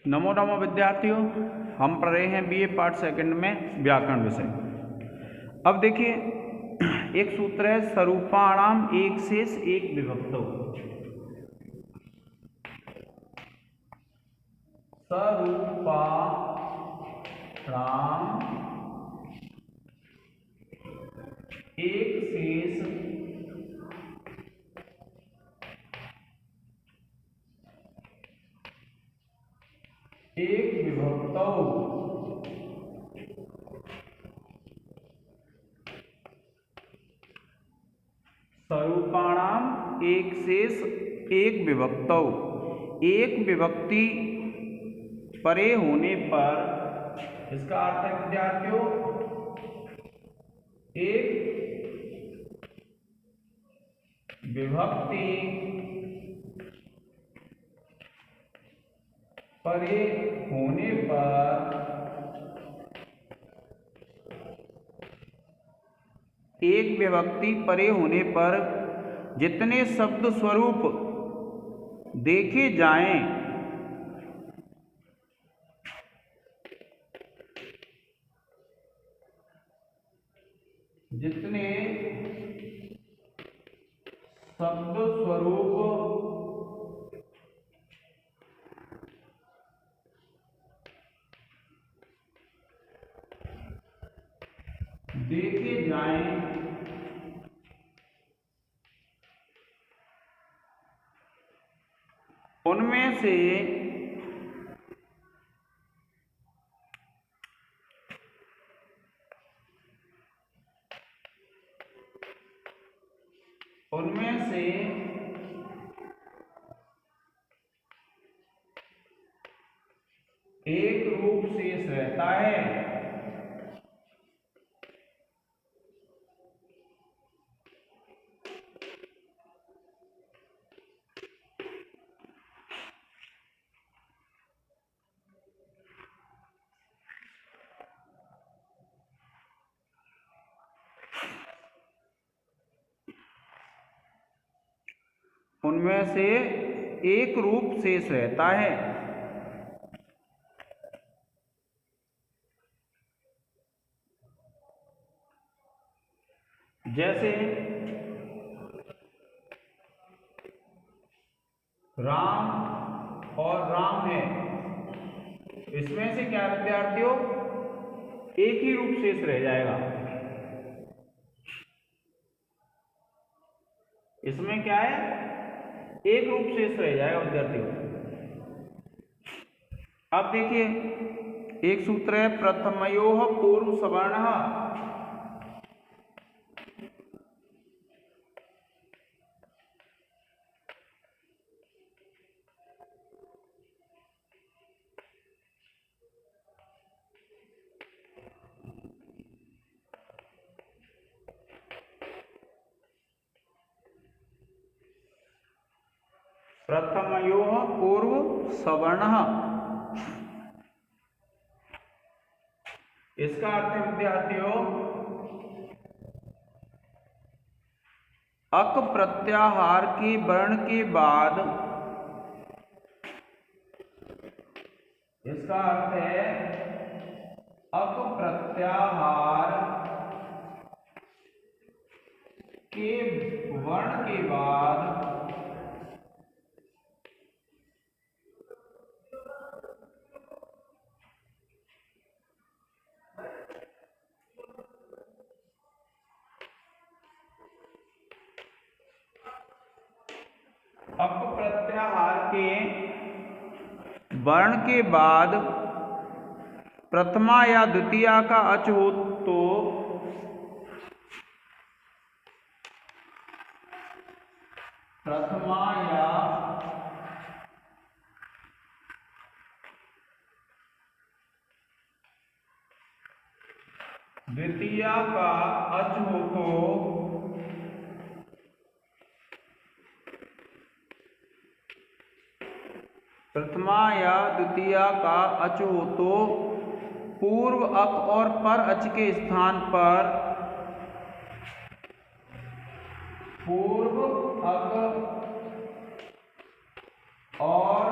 नमो नमो विद्यार्थियों, हम पढ़ रहे हैं बीए पार्ट सेकंड में व्याकरण विषय। अब देखिए, एक सूत्र है स्वरूपाणाम एक शेष एक विभक्तौ। स्वरूपाणाम एक शेष एक विभक्तौ। स्वरूपाणाम एक शेष एक विभक्तौ। एक विभक्ति परे होने पर, इसका अर्थ है विद्यार्थियों, एक विभक्ति परे होने पर, एक विभक्ति परे होने पर जितने शब्द स्वरूप देखे जाएं, जितने शब्द स्वरूप देखे जाएं, उनमें से एक रूप शेष रहता है। उनमें से एक रूप शेष रहता है। जैसे राम और राम है, इसमें से क्या विद्यार्थियों, एक ही रूप शेष रह जाएगा। इसमें क्या है, एक रूप शेष रह जाएगा विद्यार्थियों। अब देखिए, एक सूत्र है प्रथमयोः पूर्व सवर्णः। प्रथमयोः पूर्व सवर्णः, इसका अर्थ है विद्यार्थियों, अक प्रत्याहार के वर्ण के बाद, इसका अर्थ है अक प्रत्याहार के वर्ण के बाद अप प्रत्याहार के वर्ण के बाद प्रथमा या द्वितीया का अच हो तो प्रथमा या द्वितीया का अच हो तो प्रथमा या द्वितीया का अच हो तो पूर्व अक और पर अच के स्थान पर पूर्व अक और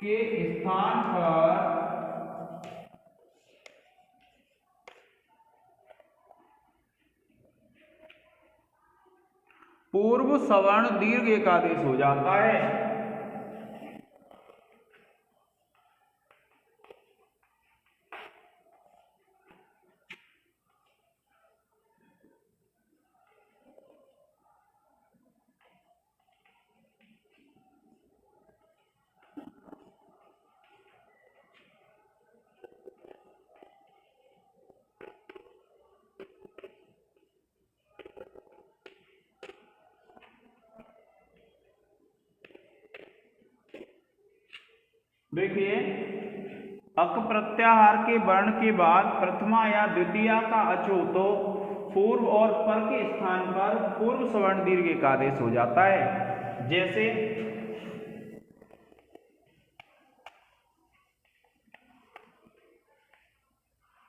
के स्थान पर पूर्व सवर्ण दीर्घ एक आदेश हो जाता है। देखिए, अक प्रत्याहार के वर्ण के बाद प्रथमा या द्वितीया का अच हो तो पूर्व और पर के स्थान पर पूर्व सवर्ण दीर्घ एक आदेश हो जाता है। जैसे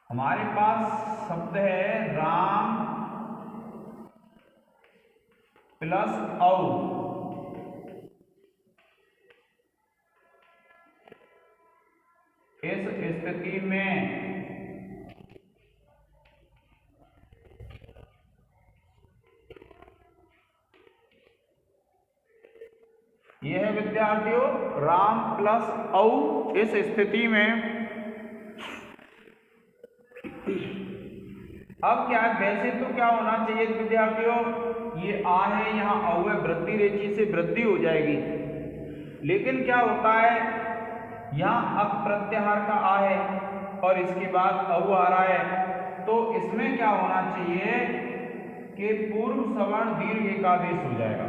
हमारे पास शब्द है राम प्लस औ। इस स्थिति में यह विद्यार्थियों राम प्लस औ, इस स्थिति में अब क्या है, वैसे तो क्या होना चाहिए विद्यार्थियों, ये आ है यहाँ औ है, वृद्धि रेखी से वृद्धि हो जाएगी। लेकिन क्या होता है, यहाँ अक प्रत्याहार का आ है और इसके बाद औ आ रहा है, तो इसमें क्या होना चाहिए कि पूर्व सवर्ण दीर्घ एक आदेश हो जाएगा।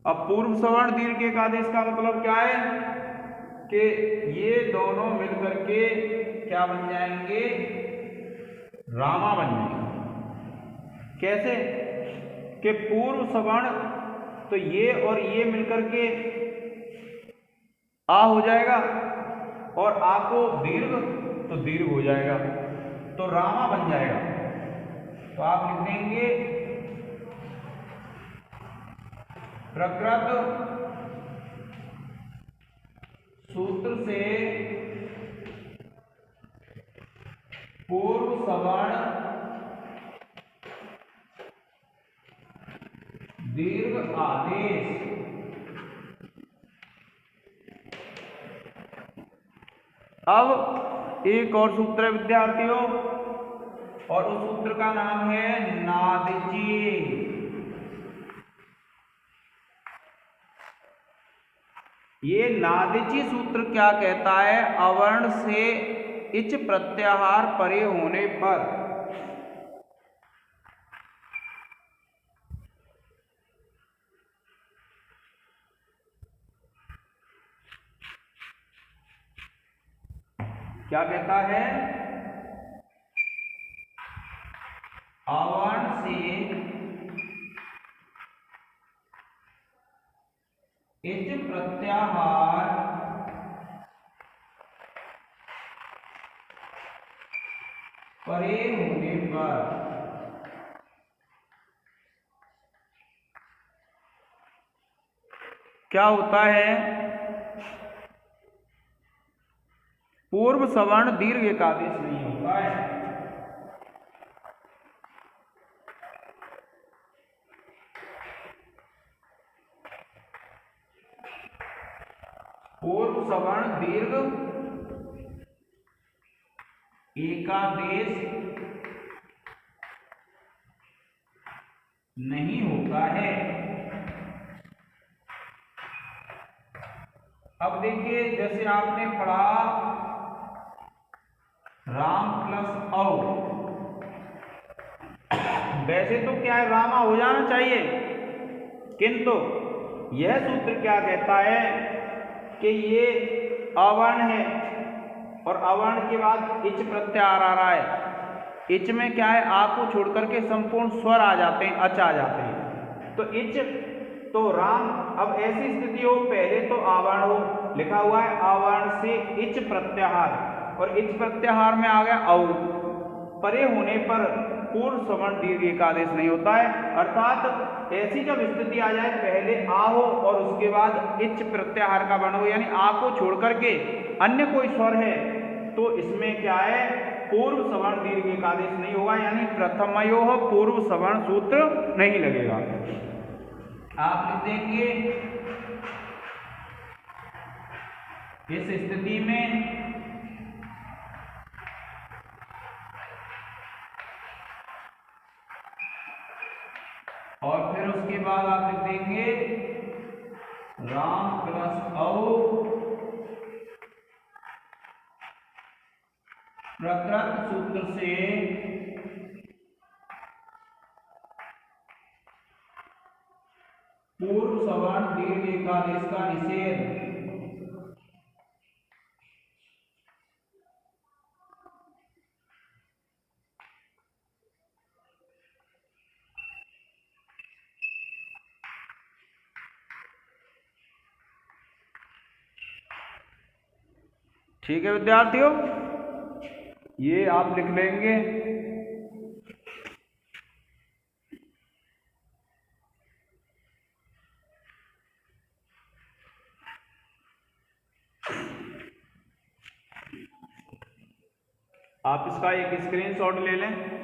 अब पूर्व सवर्ण दीर्घ एक आदेश का मतलब क्या है कि ये दोनों मिलकर के क्या बन जाएंगे, रामा बन जाएंगे। कैसे कि पूर्व सवर्ण तो ये और ये मिलकर के आ हो जाएगा और आ को दीर्घ तो दीर्घ हो जाएगा, तो रामा बन जाएगा। तो आप लिख देंगे प्रकृत सूत्र से पूर्व सवर्ण दीर्घ आदेश अब एक और सूत्र है विद्यार्थियों, और उस सूत्र का नाम है नादिची। ये नादिची सूत्र क्या कहता है, अवर्ण से इच प्रत्याहार परे होने पर क्या कहता है, अवर्ण से इच प्रत्याहार परे होने पर क्या होता है, पूर्व सवर्ण दीर्घ एक आदेश नहीं होता है। पूर्व सवर्ण दीर्घ एकादेश नहीं होता है। अब देखिए, जैसे आपने पढ़ा राम प्लस औ, वैसे तो क्या है, रामा हो जाना चाहिए, किंतु यह सूत्र क्या कहता है कि ये अवर्ण है और अवर्ण के बाद इच प्रत्याहार आ रहा है। इच में क्या है, आ को छोड़ करके संपूर्ण स्वर आ जाते हैं, अच आ जाते हैं, तो इच तो राम। अब ऐसी स्थिति हो, पहले तो आवर्ण हो, लिखा हुआ है आवर्ण से इच प्रत्याहार, और इच प्रत्याहार में आ गया औ, परे होने पर पूर्व सवर्ण दीर्घ एक आदेश नहीं होता है। अर्थात ऐसी जब स्थिति आ जाए पहले आ हो और उसके बाद इच्छ प्रत्याहार का वर्ण हो, यानी आ को छोड़ करके अन्य कोई स्वर है, तो इसमें क्या है, पूर्व सवर्ण दीर्घ एक आदेश नहीं होगा, यानी प्रथमयोः पूर्व सवर्ण सूत्र नहीं लगेगा। आप लिख देंगे इस स्थिति में और फिर उसके बाद आप लिख देंगे राम प्लस औ प्रकृत सूत्र से पूर्व सवर्ण दीर्घ एक आदेश का निषेध। ठीक है विद्यार्थियों, ये आप लिख लेंगे। आप इसका एक स्क्रीनशॉट ले लें।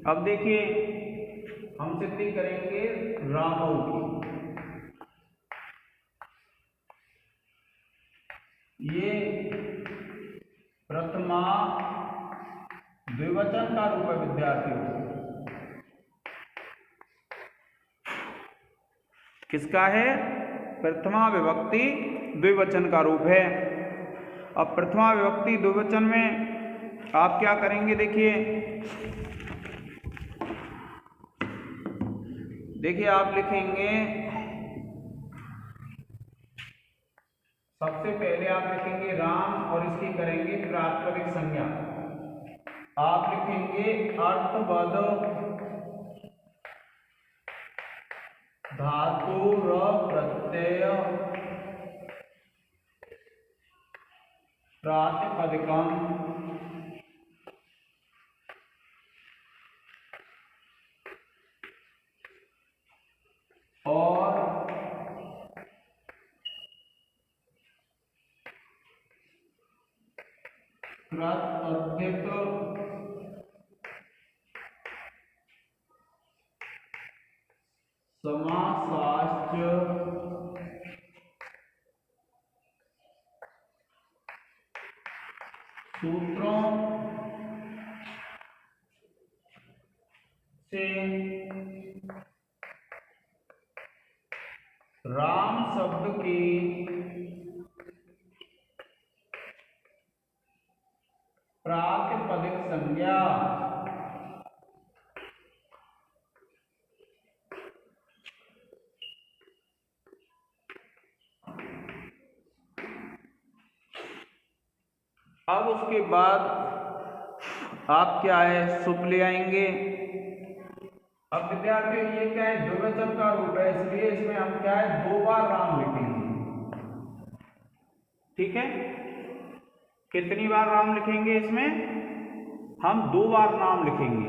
अब देखिए हम सिद्धि करेंगे रामौ की। ये प्रथमा द्विवचन का रूप है विद्यार्थियों। किसका है? प्रथमा विभक्ति द्विवचन का रूप है। अब प्रथमा विभक्ति द्विवचन में आप क्या करेंगे, देखिए आप लिखेंगे, सबसे पहले आप लिखेंगे राम और इसकी करेंगे प्रातिपदिक संज्ञा। आप लिखेंगे अर्थवद धातु र प्रत्यय प्रातिपदिकम और प्रातिपदिक समासाश्च सूत्रों से राम शब्द की प्रातिपदिक संज्ञा। अब उसके बाद आप क्या है सुप ले आएंगे। अब विद्यार्थियों ये क्या है द्विवचन का रूप है, इसलिए इसमें हम क्या है 2 बार राम लिखेंगे। ठीक है, कितनी बार राम लिखेंगे इसमें हम 2 बार नाम लिखेंगे।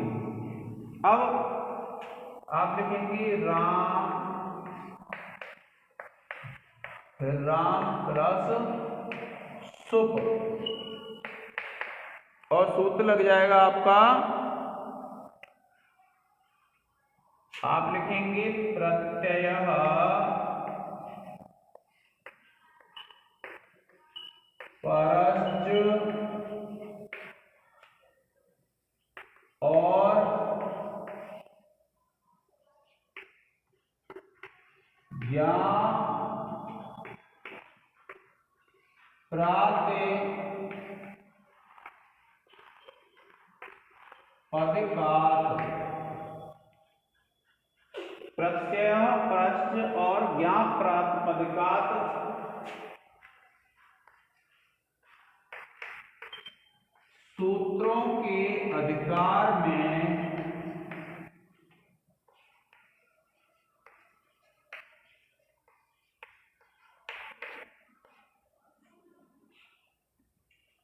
अब आप लिखेंगे राम, फिर राम प्लस सुप और सूत्र लग जाएगा आपका, आप लिखेंगे प्रत्ययः परश्च और ज्ञा प्रातिपदिकात्। प्रत्यय परश्च और ज्ञा प्रातिपदिकात् सूत्रों के अधिकार में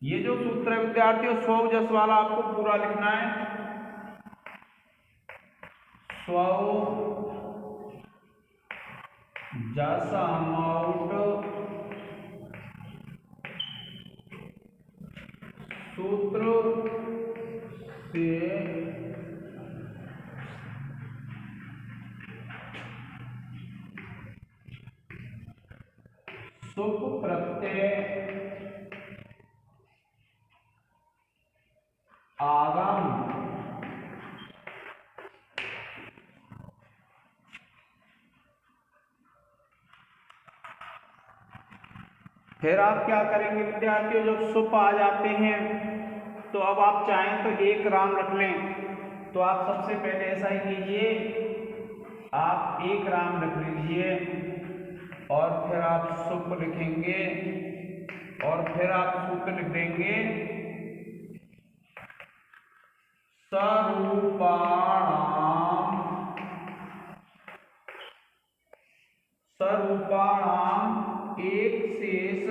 ये जो सूत्र है विद्यार्थियों स्व जस वाला आपको पूरा लिखना है। स्व जस अमाउट सूत्र से सुप प्रत्यय आगम। फिर आप क्या करेंगे विद्यार्थियों जब सुप आ जाते हैं तो अब आप चाहें तो 1 राम रख लें, तो आप सबसे पहले ऐसा ही कीजिए, आप 1 राम रख लीजिए और फिर आप सुप लिखेंगे और फिर आप सूत्र लिख देंगे सरूपाणाम एक शेष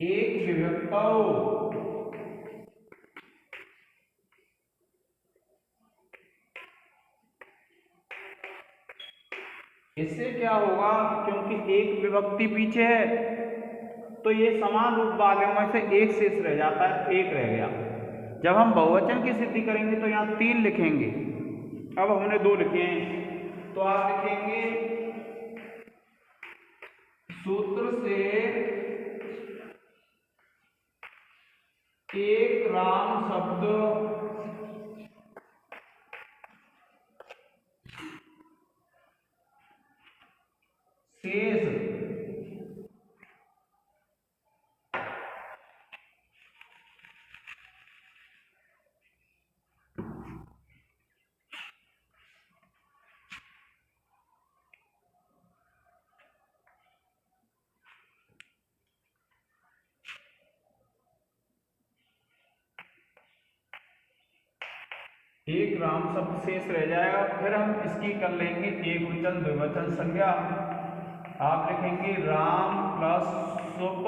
एक विभक्तौ। इससे क्या होगा क्योंकि एक विभक्ति पीछे है तो ये समान रूप वाले में से एक शेष रह जाता है, एक रह गया। जब हम बहुवचन की सिद्धि करेंगे तो यहाँ 3 लिखेंगे, अब हमने 2 लिखे हैं तो आप लिखेंगे सूत्र से एक राम शब्द शेष एक राम शब्द शेष रह जाएगा। फिर हम इसकी कर लेंगे एक वचन द्विवचन संज्ञा। आप लिखेंगे राम प्लस सुप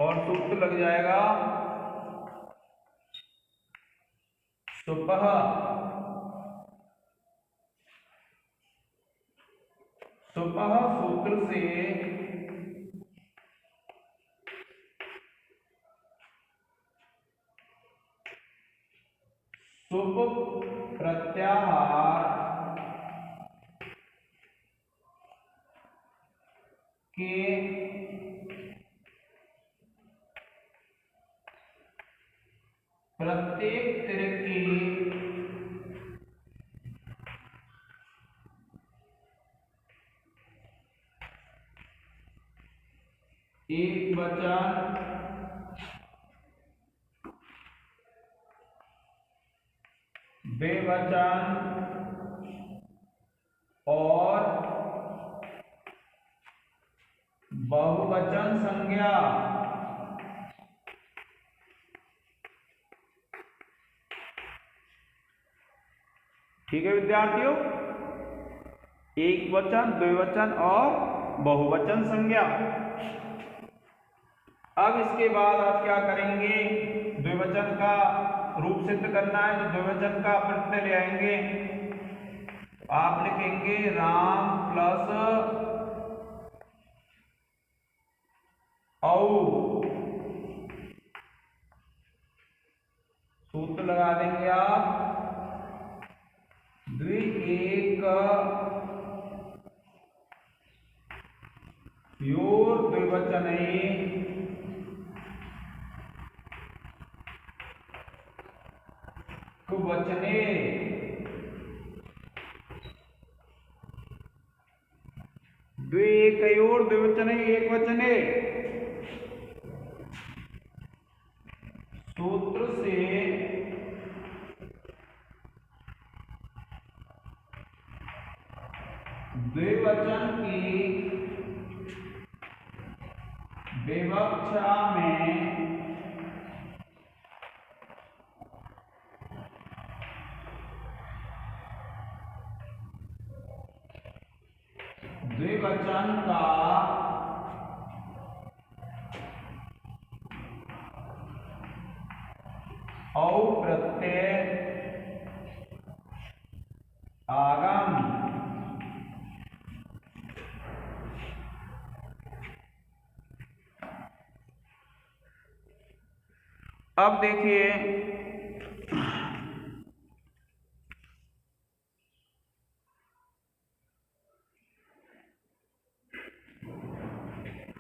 और सूत्र लग जाएगा सुपः। सुपः सूत्र से सुप प्रत्याहार के प्रत्येक तरह की एक वचन बेवचन और बहुवचन संज्ञा। ठीक है विद्यार्थियों, एक वचन, द्विवचन और बहुवचन संज्ञा। अब इसके बाद आप क्या करेंगे, द्विवचन का रूप सिद्ध करना है तो द्विवचन का प्रत्यय ले आएंगे। आप लिखेंगे राम प्लस औ, सूत्र लगा देंगे आप, द्वि एक योर द्विवचने वचने। द्विकयोर द्विवचने एक वचने। सूत्र से द्विवचन की विवक्षा में द्विवचन का औ प्रत्यय आगम। अब देखिए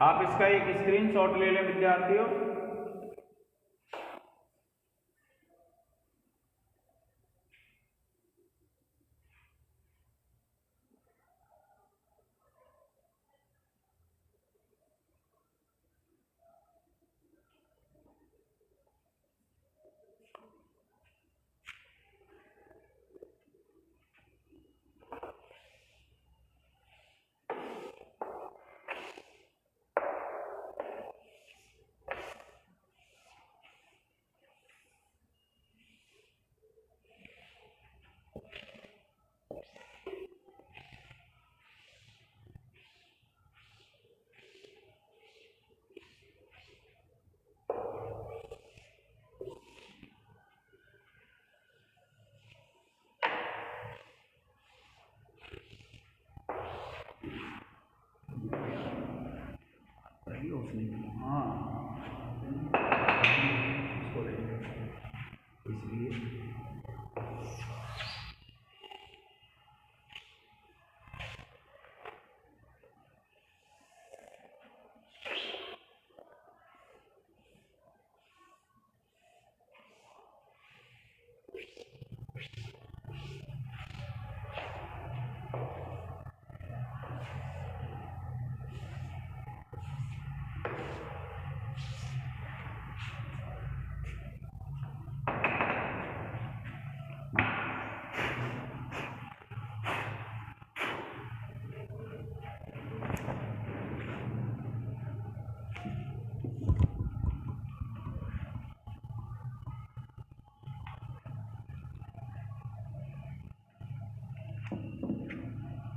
आप इसका एक स्क्रीनशॉट ले लें विद्यार्थियों।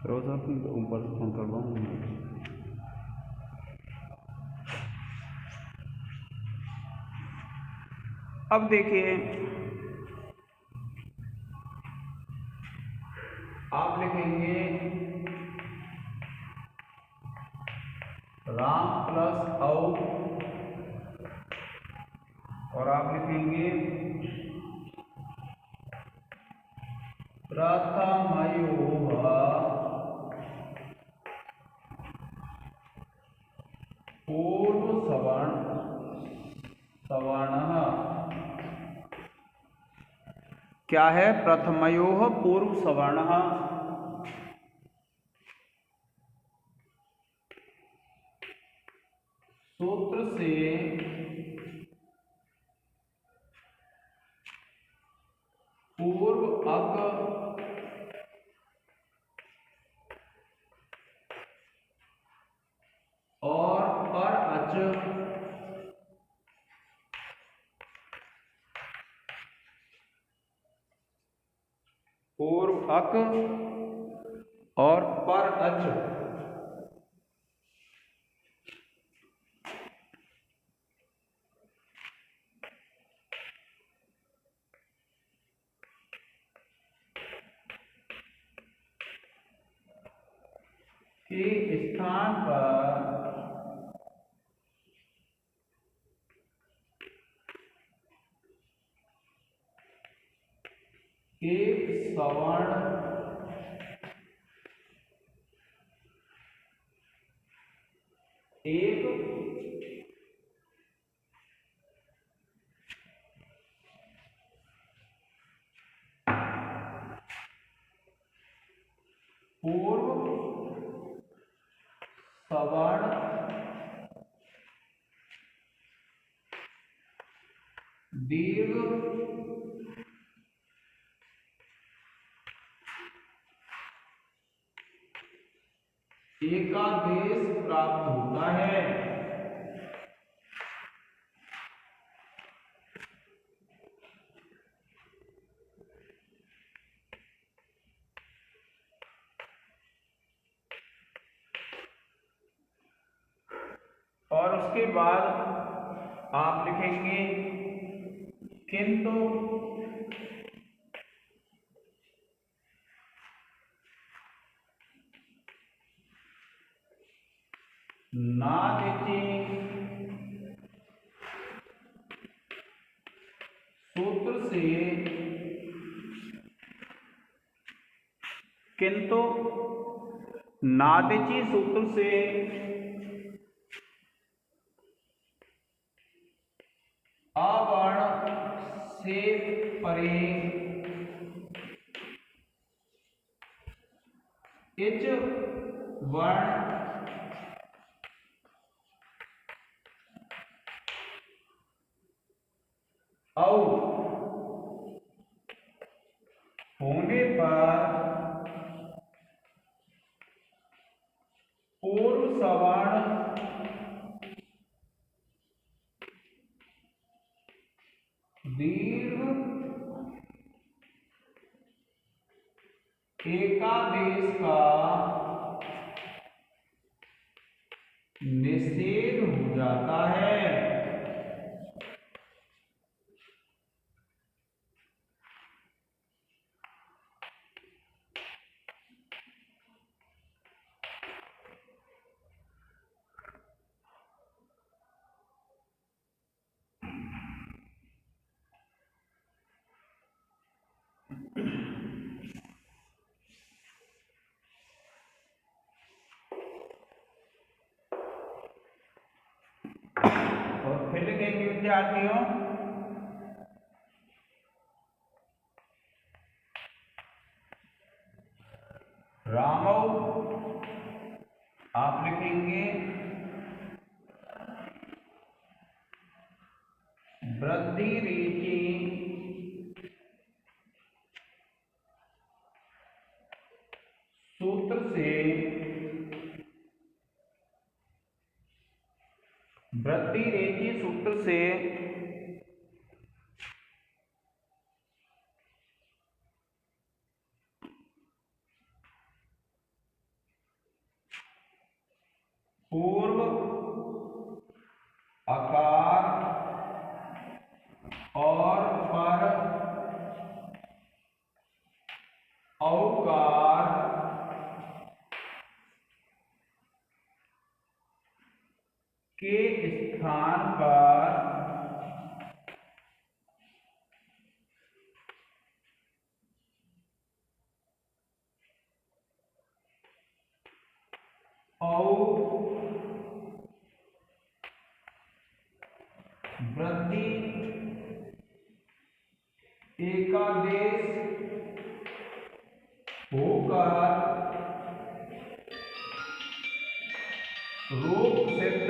रोज ऊपर फोन करवाऊंगा। अब देखिए आप लिखेंगे राम प्लस औ और आप लिखेंगे प्रथमयोः पूर्व सवर्णः। क्या है? प्रथमयोः पूर्व सवर्णः। सूत्र से पूर्व अक और पर अच पूर्व अक और पर अच के स्थान पर एक सवर्ण एक पूर्व सवर्ण दीर्घ एकादेश प्राप्त होता है। और उसके बाद आप लिखेंगे किंतु नादिति सूत्र से किंतु नादिची सूत्र से अवर्ण से परे इच वर्ण और होने पर पूर्व सवर्ण दीर्घ एकादेश का निषेध हो जाता है। और फिर लिखेंगे विद्यार्थियों रामौ आप लिखेंगे वृद्धि रेखी सूत्र से वृद्धि रेखी सूत्र से पूर्व आकार और पर औकार के स्थान पर वृद्धि एकादेश होकर रूप सिद्ध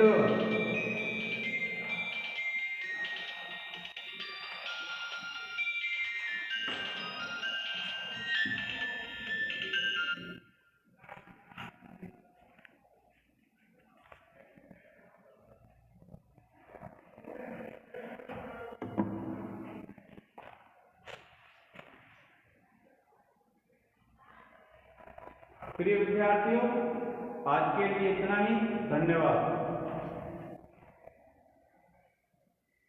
प्रिय विद्यार्थियों, आज के लिए इतना ही। धन्यवाद।